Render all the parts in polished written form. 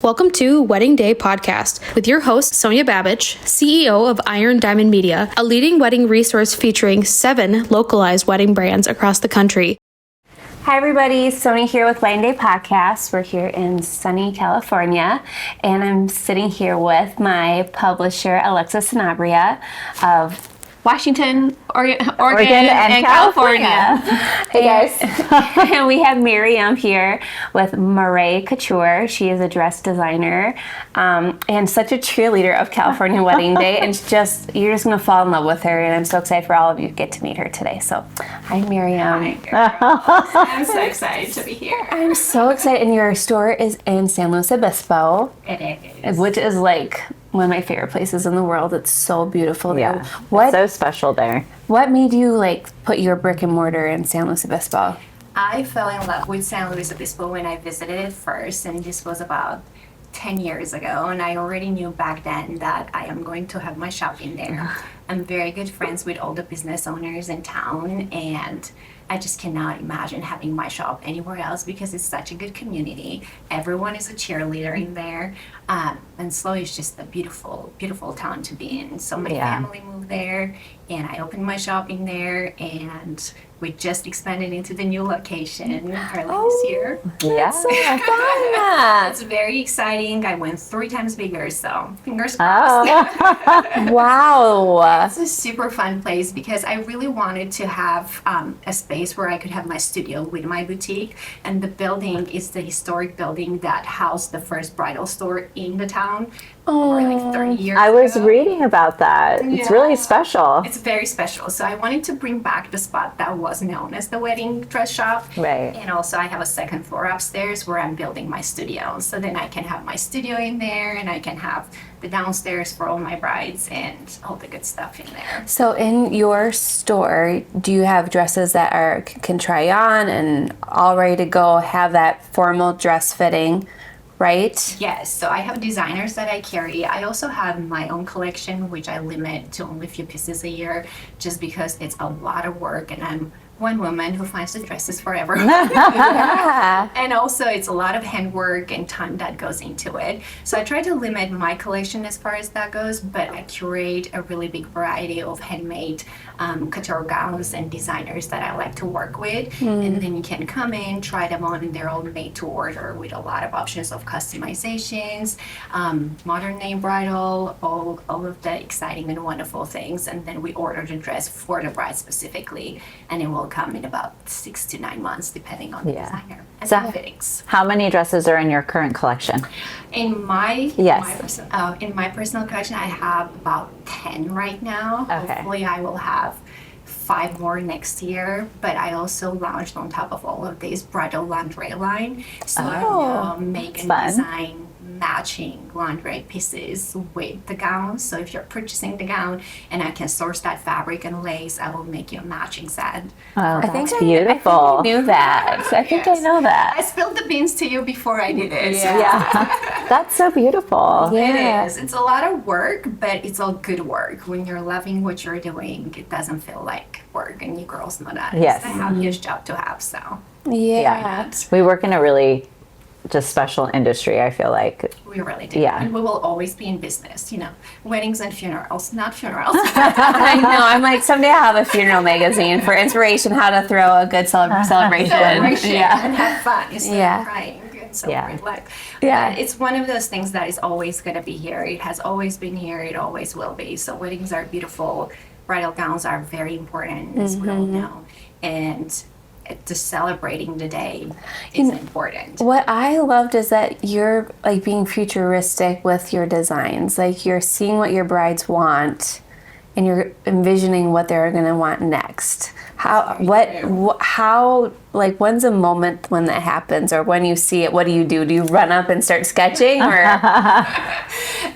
Welcome to Wedding Day Podcast with your host, Sonja Babich, CEO of Iron Diamond Media, a leading wedding resource featuring 7 localized wedding brands across the country. Hi everybody, Sonja here with Wedding Day Podcast. We're here in sunny California, and I'm sitting here with my publisher, Alexis Sanabria of Washington, Oregon and California. Hey guys. And we have Mariam here with Mareh Couture. She is a dress designer and such a cheerleader of California Wedding Day. And you're just going to fall in love with her. And I'm so excited for all of you to get to meet her today. So, hi Mariam. Hi, I'm so excited to be here. I'm so excited. And your store is in San Luis Obispo. It is. Which is like one of my favorite places in the world. It's so beautiful there. Yeah, it's so special there. What made you put your brick and mortar in San Luis Obispo? I fell in love with San Luis Obispo when I visited it first, and this was about 10 years ago, and I already knew back then that I am going to have my shop in there. I'm very good friends with all the business owners in town, and I just cannot imagine having my shop anywhere else because it's such a good community. Everyone is a cheerleader in there. And Slow is just a beautiful, beautiful town to be in. So my family moved there, and I opened my shop in there, and we just expanded into the new location early this year. Yeah. So fun. It's very exciting. I went 3 times bigger, so fingers crossed. Oh. Wow. It's a super fun place because I really wanted to have a space where I could have my studio with my boutique. And the building is the historic building that housed the first bridal store in the town. Over 30 years I was ago. reading about that. It's really special. It's very special. So I wanted to bring back the spot that was known as the wedding dress shop. Right. And also I have a second floor upstairs where I'm building my studio. So then I can have my studio in there, and I can have the downstairs for all my brides and all the good stuff in there. So in your store, do you have dresses that can try on and all ready to go, have that formal dress fitting? Right? Yes, so I have designers that I carry. I also have my own collection, which I limit to only a few pieces a year, just because it's a lot of work, and I'm one woman who finds the dresses forever. And also it's a lot of handwork and time that goes into it. So I try to limit my collection as far as that goes, but I curate a really big variety of handmade couture gowns and designers that I like to work with. And then you can come in, try them on, and they're all made to order with a lot of options of customizations, modern name bridal, all of the exciting and wonderful things. And then we order the dress for the bride specifically, and it will come in about 6 to 9 months depending on the designer and the fittings. How many dresses are in your current collection? In my personal collection, I have about 10 right now. Okay. Hopefully I will have 5 more next year, but I also launched on top of all of these bridal lingerie line. So I now make and design matching lingerie pieces with the gown. So if you're purchasing the gown and I can source that fabric and lace, I will make you a matching set. Oh, I think beautiful. I knew that. I think I know that. I spilled the beans to you before I did it. Yeah. That's so beautiful. Yeah. It is. It's a lot of work, but it's all good work. When you're loving what you're doing, it doesn't feel like work, and you girls know that. Yes. It's the happiest job to have, so. Yeah. We work in a really just special industry, I feel like. We really do. Yeah. And we will always be in business, weddings and funerals, not funerals. I know. I'm like, someday I'll have a funeral magazine for inspiration how to throw a good celebration. Yeah. And have fun instead of crying and celebrate life. Yeah. But it's one of those things that is always going to be here. It has always been here. It always will be. So weddings are beautiful. Bridal gowns are very important, as we all know. And just celebrating the day is important. What I loved is that you're being futuristic with your designs. You're seeing what your brides want, and you're envisioning what they're going to want next. When's a moment when that happens, or when you see it, what do? Do you run up and start sketching, or?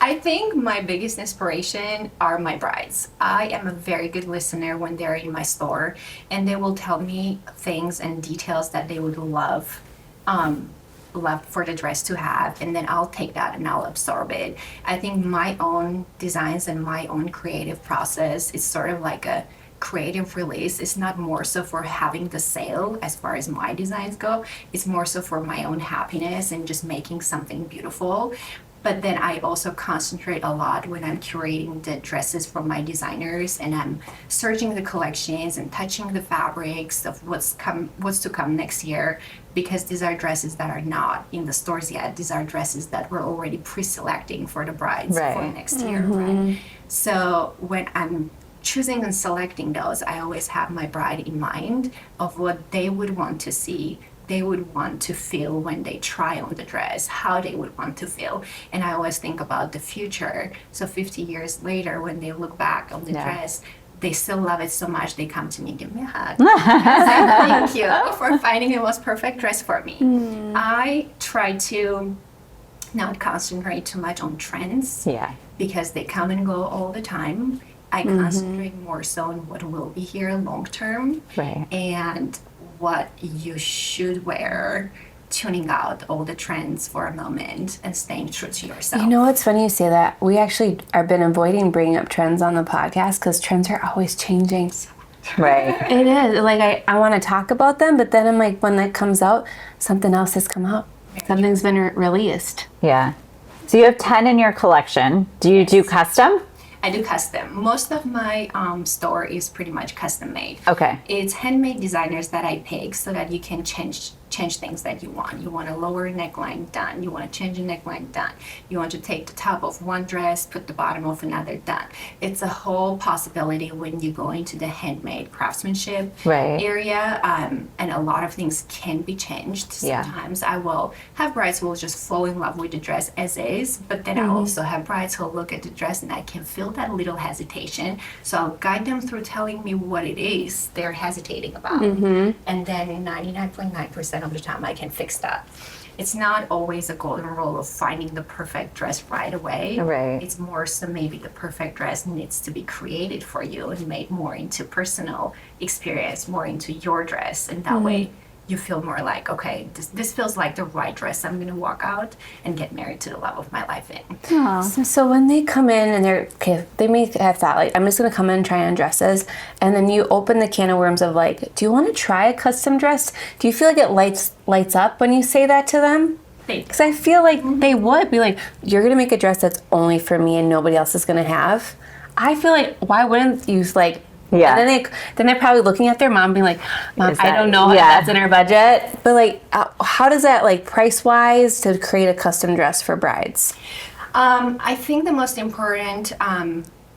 I think my biggest inspiration are my brides. I am a very good listener when they're in my store, and they will tell me things and details that they would love for the dress to have, and then I'll take that and I'll absorb it. I think my own designs and my own creative process is sort of like a creative release is not more so for having the sale as far as my designs go. It's more so for my own happiness and just making something beautiful. But then I also concentrate a lot when I'm curating the dresses from my designers, and I'm searching the collections and touching the fabrics of what's to come next year, because these are dresses that are not in the stores yet. These are dresses that we're already pre-selecting for the brides for next year, right? So when I'm choosing and selecting those, I always have my bride in mind of what they would want to see, they would want to feel when they try on the dress, how they would want to feel. And I always think about the future. So 50 years later, when they look back on the dress, they still love it so much, they come to me, give me a hug. Thank you for finding the most perfect dress for me. I try to not concentrate too much on trends because they come and go all the time. I concentrate more so on what will be here long term and what you should wear, tuning out all the trends for a moment and staying true to yourself. You know what's funny you say that? We actually have been avoiding bringing up trends on the podcast because trends are always changing. Right. It is. Like, I want to talk about them, but then I'm like, when that comes out, something else has come out. Something's been released. Yeah. So you have 10 in your collection. Do you do custom? I do custom. Most of my store is pretty much custom made. Okay. It's handmade designers that I pick so that you can change things that you want. You want a lower neckline, done. You want to change a neckline, done. You want to take the top of one dress, put the bottom of another, done. It's a whole possibility when you go into the handmade craftsmanship area, and a lot of things can be changed. Sometimes I will have brides who will just fall in love with the dress as is, but then I also have brides who will look at the dress and I can feel that little hesitation. So I'll guide them through telling me what it is they're hesitating about. And then 99.9% of the time I can fix that. It's not always a golden rule of finding the perfect dress right away. It's more so maybe the perfect dress needs to be created for you and made more into personal experience, more into your dress, and that way you feel more like, okay, this feels like the right dress I'm going to walk out and get married to the love of my life in. So when they come in and they may have thought, like, I'm just going to come in and try on dresses, and then you open the can of worms of like, do you want to try a custom dress? Do you feel like it lights up when you say that to them? Because I feel like they would be like, you're going to make a dress that's only for me and nobody else is going to have. I feel like, why wouldn't you, like, and then they're probably looking at their mom being like, Mom, I don't know if that's in our budget. But like, how does that, like, price-wise, to create a custom dress for brides? I think the most important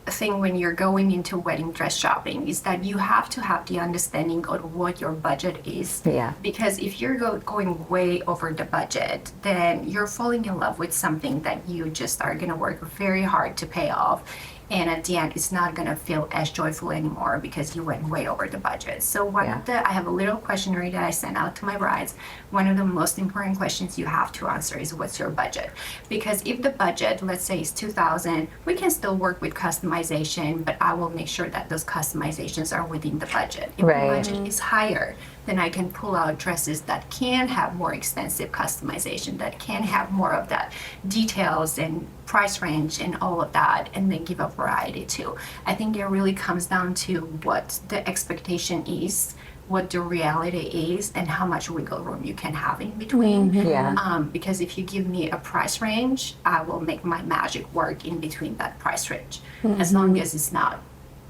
thing when you're going into wedding dress shopping is that you have to have the understanding of what your budget is. Because if you're going way over the budget, then you're falling in love with something that you just are going to work very hard to pay off. And at the end, it's not going to feel as joyful anymore because you went way over the budget. So I have a little questionnaire that I send out to my brides. One of the most important questions you have to answer is, what's your budget? Because if the budget, let's say, is $2,000, we can still work with customization, but I will make sure that those customizations are within the budget. If the budget is higher, then I can pull out dresses that can have more extensive customization, that can have more of that details and price range and all of that, and then give a variety too. I think it really comes down to what the expectation is, what the reality is, and how much wiggle room you can have in between. Because if you give me a price range, I will make my magic work in between that price range, as long as it's not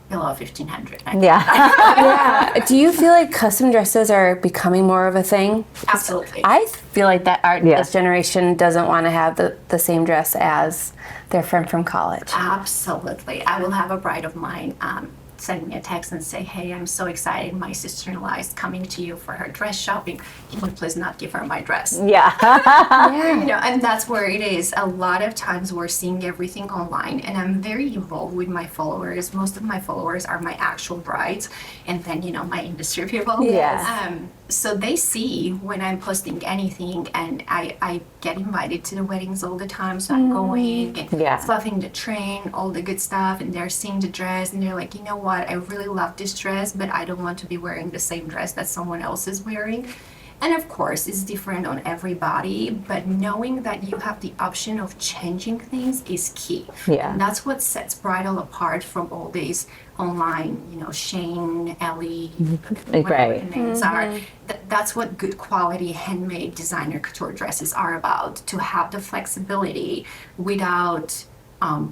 below $1,500. Do you feel like custom dresses are becoming more of a thing? Absolutely. I feel like that this generation doesn't want to have the same dress as their friend from college. Absolutely. I will have a bride of mine send me a text and say, hey, I'm so excited. My sister-in-law is coming to you for her dress shopping. Can you please not give her my dress? You know, and that's where it is. A lot of times we're seeing everything online, and I'm very involved with my followers. Most of my followers are my actual brides, and then, you know, my industry people. So they see when I'm posting anything, and I get invited to the weddings all the time. So I'm going and fluffing the train, all the good stuff, and they're seeing the dress, and they're like, you know what, I really love this dress, but I don't want to be wearing the same dress that someone else is wearing. And of course, it's different on everybody, but knowing that you have the option of changing things is key. Yeah. And that's what sets bridal apart from all these online, Shane, Ellie, whatever Right. the names are. That's what good quality handmade designer couture dresses are about, to have the flexibility without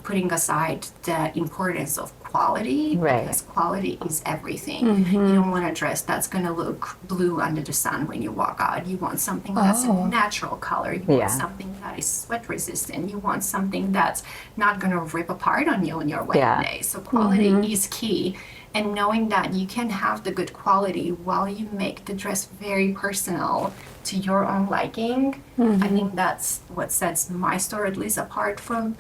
putting aside the importance of quality, Right. because quality is everything. You don't want a dress that's going to look blue under the sun when you walk out. You want something that's a natural color. You Yeah. want something that is sweat resistant. You want something that's not going to rip apart on you on your wedding Yeah. day. So quality is key. And knowing that you can have the good quality while you make the dress very personal to your own liking, I think that's what sets my store at least apart from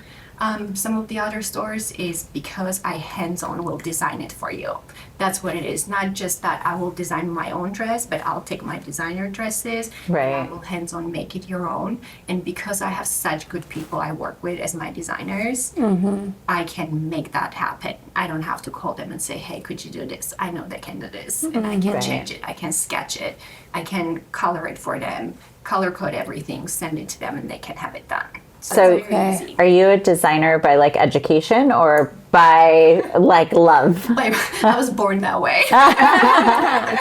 some of the other stores, is because I hands-on will design it for you. That's what it is. Not just that I will design my own dress, but I'll take my designer dresses and I Right. will hands-on make it your own. And because I have such good people I work with as my designers, I can make that happen. I don't have to call them and say, hey, could you do this? I know they can do this. And I can Right. change it. I can sketch it. I can color it for them, color code everything, send it to them, and they can have it done. So, it's very easy. are you a designer by like education or by like love? Like, I was born that way.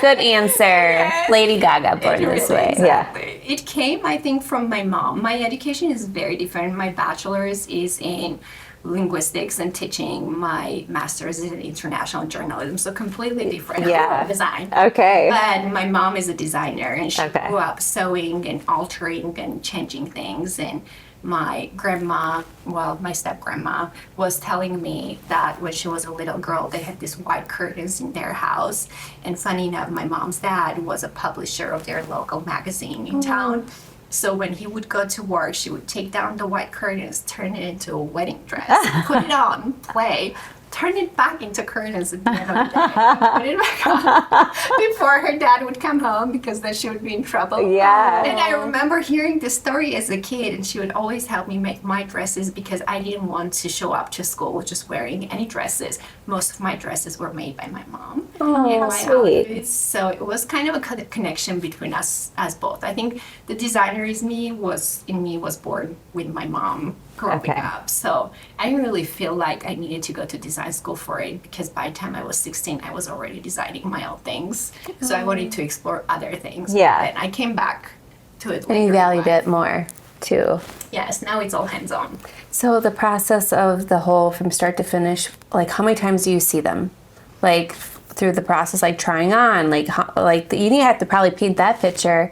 Good answer. Lady Gaga born this way. Exactly. It came, I think, from my mom. My education is very different. My bachelor's is in linguistics and teaching. My master's is in international journalism, so completely different Yeah. design. Okay. But my mom is a designer, and she Okay. grew up sewing and altering and changing things. And my grandma, well, my step grandma, was telling me that when she was a little girl, they had these white curtains in their house. And funny enough, my mom's dad was a publisher of their local magazine in town. So when he would go to work, she would take down the white curtains, turn it into a wedding dress, put it on, play, turn it back into curtains at the end of the day, put it back on before her dad would come home, because then she would be in trouble. Yeah. And I remember hearing this story as a kid, and she would always help me make my dresses because I didn't want to show up to school just wearing any dresses. Most of my dresses were made by my mom. Oh, my sweet. outfits. So it was kind of a connection between us as both. I think the designer is me was born with my mom growing Okay. up. So I didn't really feel like I needed to go to design school for it, because by the time I was 16, I was already designing my own things. So I wanted to explore other things. Yeah. And I came back to it. And you later in valued life. it more too. Yes, now it's all hands-on. So the process of the whole from start to finish, like how many times do you see them? Like through the process, like trying on, like you have to probably paint that picture.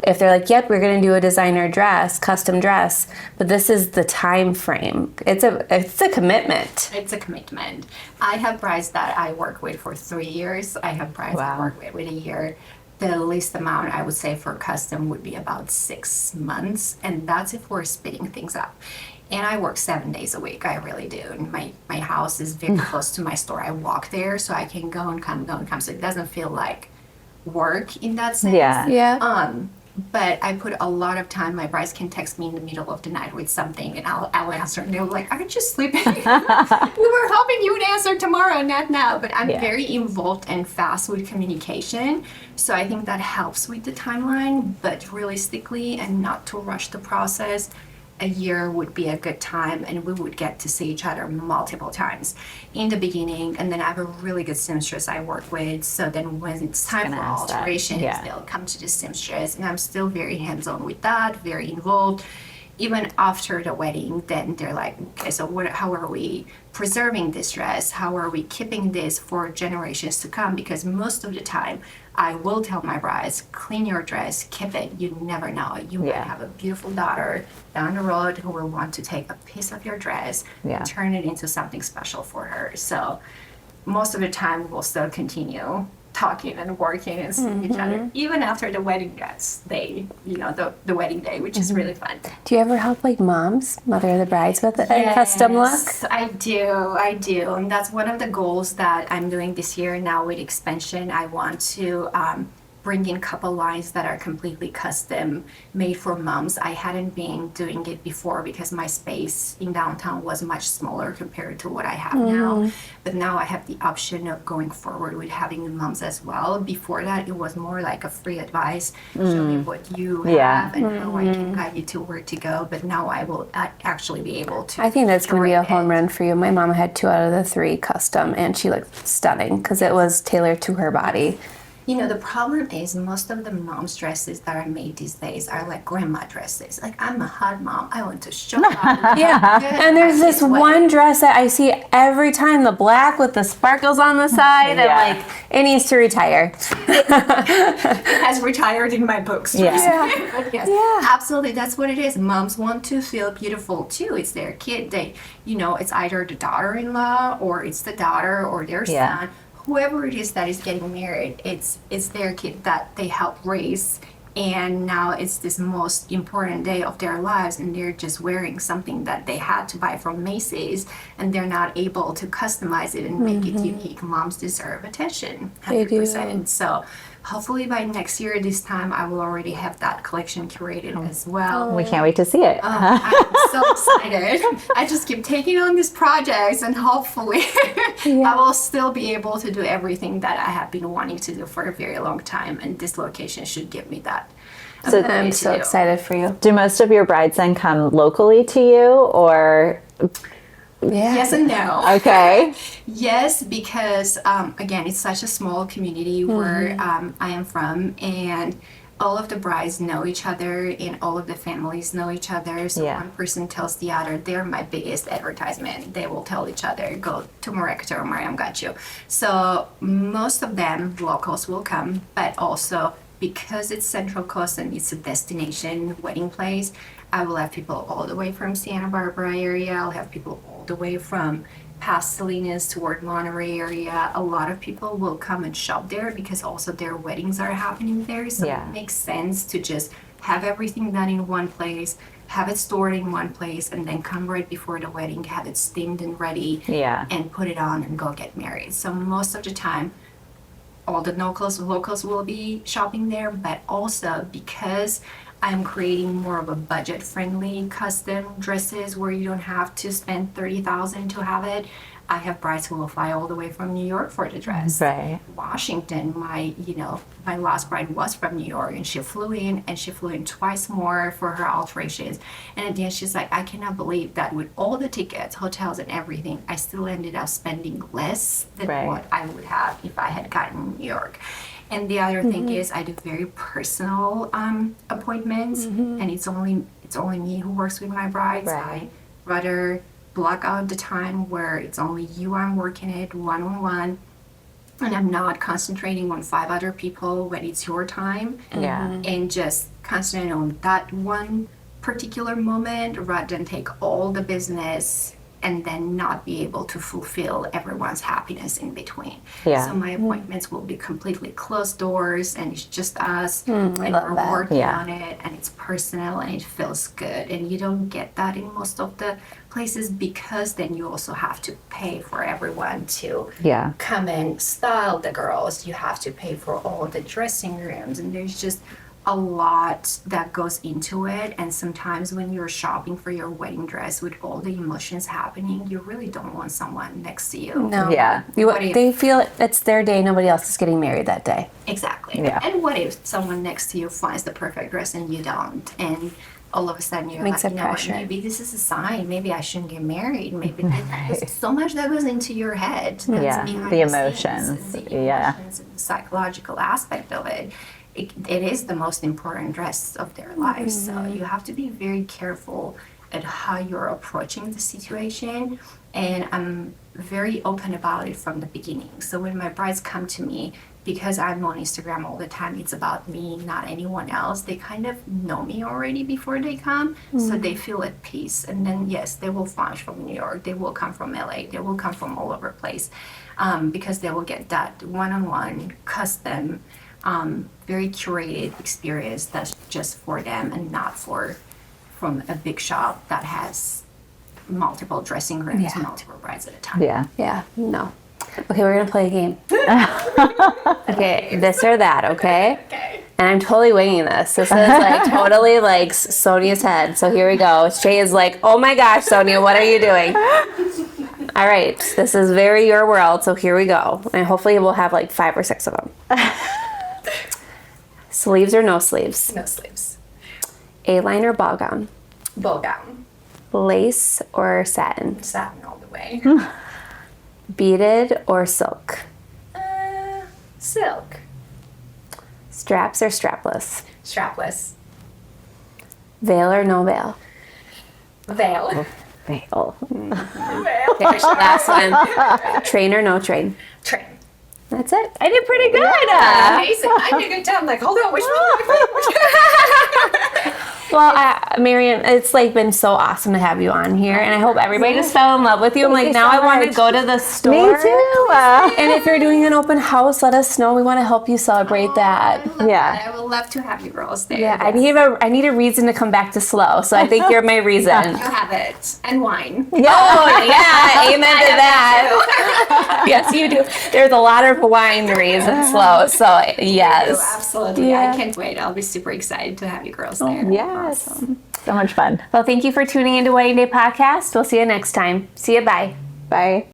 If they're like, yep, we're gonna do a designer dress, custom dress, but this is the time frame. It's a commitment. It's a commitment. I have brides that I work with for 3 years. I have brides that I Wow. work with a year. The least amount I would say for custom would be about 6 months, and that's if we're speeding things up. And I work 7 days a week. I really do. And my house is very close to my store. I walk there, so I can go and come. So it doesn't feel like work in that sense. Yeah. Yeah. But I put a lot of time. My brides can text me in the middle of the night with something, and I'll answer. And they're like, "Aren't you sleeping? We were hoping you would answer tomorrow, not now." But I'm Yeah. very involved and fast with communication, so I think that helps with the timeline. But realistically, and not to rush the process, a year would be a good time, and we would get to see each other multiple times in the beginning. And then I have a really good seamstress I work with, so then when it's time for gonna ask that. alterations, Yeah. they'll come to the seamstress, and I'm still very hands-on with that, very involved. Even after the wedding, then they're like, okay, so how are we preserving this dress? How are we keeping this for generations to come? Because most of the time, I will tell my brides, clean your dress, keep it. You never know. You Yeah. might have a beautiful daughter down the road who will want to take a piece of your dress Yeah. and turn it into something special for her. So most of the time, we'll still continue talking and working and seeing each other, even after the wedding dress day, the wedding day, which is really fun. Do you ever help like moms, mother of the brides, with a custom look? Yes, I do. And that's one of the goals that I'm doing this year now with expansion. I want to bring in couple lines that are completely custom made for moms. I hadn't been doing it before because my space in downtown was much smaller compared to what I have now. But now I have the option of going forward with having the moms as well. Before that, it was more like a free advice. Show me what you have and how I can guide you to where to go. But now I will actually be able to. I think that's going to be a home curate it. run for you. My mom had 2 out of the 3 custom, and she looked stunning because it was tailored to her body. You know, the problem is most of the mom's dresses that are made these days are like grandma dresses. Like, I'm a hot mom. I want to show up. And there's this one dress that I see every time, the black with the sparkles on the side, and like, it needs to retire. It has retired in my books. But yes, absolutely. That's what it is. Moms want to feel beautiful too. It's their kid. It's either the daughter-in-law or it's the daughter or their son. Whoever it is that is getting married, it's their kid that they help raise, and now it's this most important day of their lives, and they're just wearing something that they had to buy from Macy's, and they're not able to customize it and make it unique. Moms deserve attention, 100%. So hopefully by next year this time I will already have that collection curated as well. We can't wait to see it. I'm so excited. I just keep taking on these projects, and hopefully I will still be able to do everything that I have been wanting to do for a very long time, and this location should give me that. So I'm so excited for you. do most of your brides then come locally to you, or? Yes and no. Okay. Yes, because again, it's such a small community where I am from, and all of the brides know each other, and all of the families know each other. So one person tells the other, they're my biggest advertisement. They will tell each other, go to Mareh Couture, Mariam got you. So most of them, locals, will come, but also because it's Central Coast and it's a destination wedding place, I will have people all the way from Santa Barbara area. I'll have people all the way from past Salinas toward Monterey area. A lot of people will come and shop there because also their weddings are happening there. So it makes sense to just have everything done in one place, have it stored in one place, and then come right before the wedding, have it steamed and ready, and put it on and go get married. So most of the time, all the locals will be shopping there, but also because I'm creating more of a budget-friendly custom dresses where you don't have to spend $30,000 to have it. I have brides who will fly all the way from New York for the dress. Right. Washington, my last bride was from New York, and she flew in twice more for her alterations. And at the end, she's like, I cannot believe that with all the tickets, hotels, and everything, I still ended up spending less than what I would have if I had gotten New York. And the other thing is, I do very personal appointments, and it's only me who works with my brides. I rather block out the time where it's only you I'm working it one-on-one, and I'm not concentrating on 5 other people when it's your time, and just concentrate on that one particular moment rather than take all the business and then not be able to fulfill everyone's happiness in between. So my appointments will be completely closed doors, and it's just us, and we're working on it, and it's personal, and it feels good. And you don't get that in most of the places, because then you also have to pay for everyone to come and style the girls. You have to pay for all the dressing rooms, and there's just a lot that goes into it. And sometimes when you're shopping for your wedding dress with all the emotions happening, you really don't want someone next to you. No. They feel it's their day, nobody else is getting married that day. Exactly. And what if someone next to you finds the perfect dress and you don't? And all of a sudden you're Makes like, it pressure. Maybe this is a sign. Maybe I shouldn't get married. Maybe there's so much that goes into your head. That's behind the scenes, emotions. the emotions and the psychological aspect of it. It is the most important dress of their lives. So you have to be very careful at how you're approaching the situation. And I'm very open about it from the beginning. So when my brides come to me, because I'm on Instagram all the time, it's about me, not anyone else. They kind of know me already before they come, so they feel at peace. And then, yes, they will fly from New York. They will come from LA. They will come from all over the place, because they will get that one-on-one, custom, very curated experience that's just for them and not from a big shop that has multiple dressing rooms, multiple brides at a time. No. Okay, we're gonna play a game. Okay, this or that, okay? Okay. And I'm totally winging this. This is like totally like Sonia's head. So here we go. Shay is like, oh my gosh, Sonia, what are you doing? All right, this is very your world. So here we go. And hopefully we'll have like 5 or 6 of them. Sleeves or no sleeves? No sleeves. A-line or ball gown? Ball gown. Lace or satin? Satin all the way. Beaded or silk? Silk. Straps or strapless? Strapless. Veil or no veil? Veil. Veil. Veil. Okay, last one. Train or no train? Train. That's it. I did pretty good. Amazing. I did a good job. I'm like, hold on, which one? Well, Mariam, it's like been so awesome to have you on here, and I hope everybody just fell in love with you. I'm like, you now so I want to much. go to the store. Me too. And if you're doing an open house, let us know. We want to help you celebrate that. Yeah. I would love to have you girls there. Yeah, I need a reason to come back to Slow, so I think you're my reason. You have it. And wine. Oh yeah, amen to that. Yes, you do. There's a lot of wineries in Slow, so Oh, yes. absolutely. Yeah. I can't wait. I'll be super excited to have you girls there. Yes. So much fun. Well, thank you for tuning into Wedding Day Podcast. We'll see you next time. See you. Bye. Bye.